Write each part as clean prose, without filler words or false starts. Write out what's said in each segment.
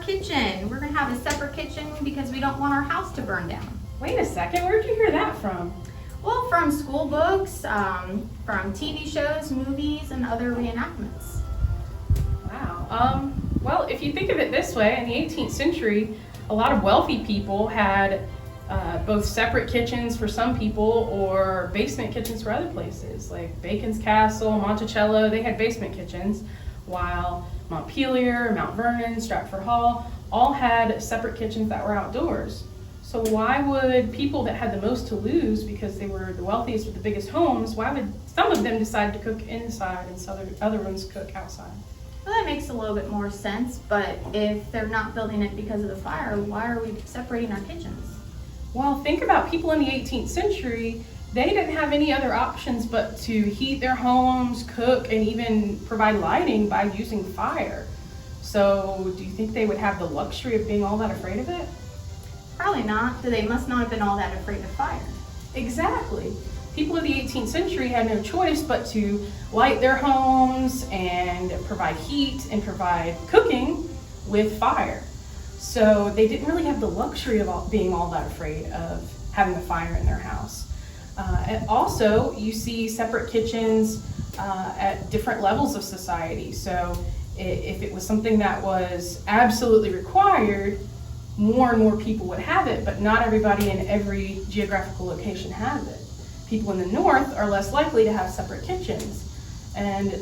kitchen. We're gonna have a separate kitchen because we don't want our house to burn down. Wait a second, where'd you hear that from? Well, from school books, from TV shows, movies, and other reenactments. Wow. Well, if you think of it this way, in the 18th century, a lot of wealthy people had both separate kitchens for some people or basement kitchens for other places, like Bacon's Castle, Monticello. They had basement kitchens, while Montpelier, Mount Vernon, Stratford Hall all had separate kitchens that were outdoors. So why would people that had the most to lose, because they were the wealthiest with the biggest homes, why would some of them decide to cook inside and other ones cook outside? Well, that makes a little bit more sense, but if they're not building it because of the fire, why are we separating our kitchens? Well, think about people in the 18th century. They didn't have any other options but to heat their homes, cook, and even provide lighting by using fire. So do you think they would have the luxury of being all that afraid of it? Probably not. They must not have been all that afraid of fire. Exactly. People of the 18th century had no choice but to light their homes and provide heat and provide cooking with fire. So they didn't really have the luxury of being all that afraid of having a fire in their house. And also, you see separate kitchens at different levels of society. So if it was something that was absolutely required, more and more people would have it, but not everybody in every geographical location has it. People in the north are less likely to have separate kitchens. And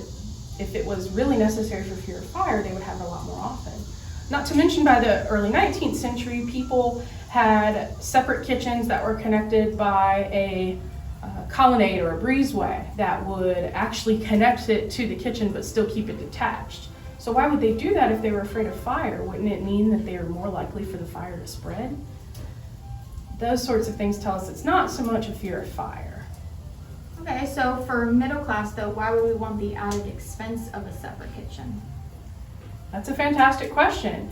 if it was really necessary for fear of fire, they would have it a lot more often. Not to mention, by the early 19th century, people had separate kitchens that were connected by a colonnade or a breezeway that would actually connect it to the kitchen but still keep it detached. So why would they do that if they were afraid of fire? Wouldn't it mean that they are more likely for the fire to spread? Those sorts of things tell us it's not so much a fear of fire. Okay, so for middle class though, why would we want the added expense of a separate kitchen? That's a fantastic question.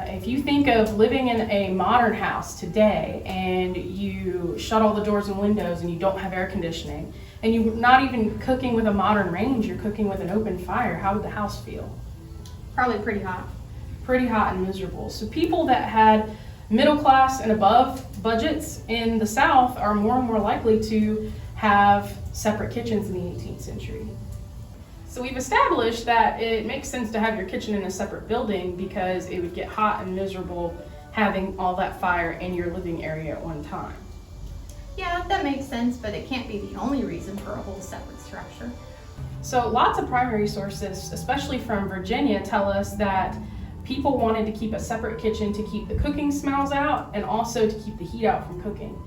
If you think of living in a modern house today and you shut all the doors and windows and you don't have air conditioning and you're not even cooking with a modern range, you're cooking with an open fire, how would the house feel? Probably pretty hot. Pretty hot and miserable. So people that had middle class and above budgets in the South are more and more likely to have separate kitchens in the 18th century. So we've established that it makes sense to have your kitchen in a separate building because it would get hot and miserable having all that fire in your living area at one time. Yeah, that makes sense, but it can't be the only reason for a whole separate structure. So lots of primary sources, especially from Virginia, tell us that people wanted to keep a separate kitchen to keep the cooking smells out and also to keep the heat out from cooking.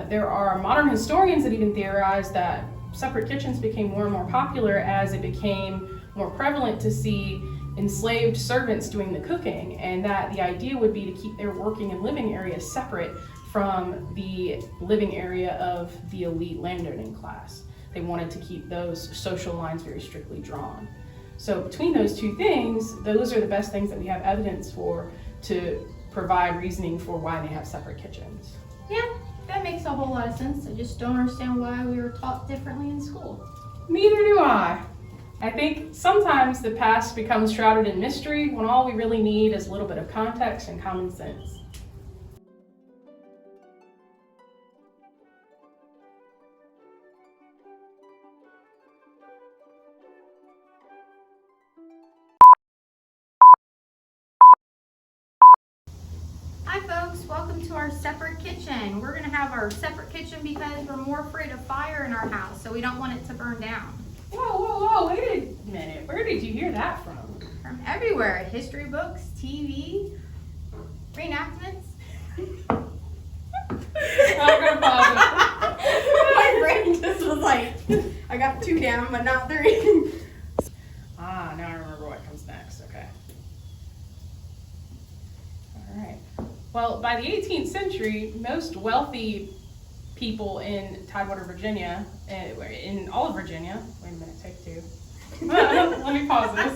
There are modern historians that even theorize that separate kitchens became more and more popular as it became more prevalent to see enslaved servants doing the cooking, and that the idea would be to keep their working and living areas separate from the living area of the elite landowning class. They wanted to keep those social lines very strictly drawn. So between those two things, those are the best things that we have evidence for to provide reasoning for why they have separate kitchens. Yeah, that makes a whole lot of sense. I just don't understand why we were taught differently in school. Neither do I. I think sometimes the past becomes shrouded in mystery when all we really need is a little bit of context and common sense. Hi folks, welcome to our separate kitchen. We're gonna have our separate kitchen because we're more afraid of fire in our house, so we don't want it to burn down. Whoa, wait a minute. Where did you hear that from? From everywhere, history books, TV, reenactments. I'm gonna pause My brain just was like, I got 2 down, but not 3. Now I remember what comes next, okay. All right. Well, by the 18th century, most wealthy people in Tidewater, Virginia, in all of Virginia, wait a minute, take 2. Let me pause this.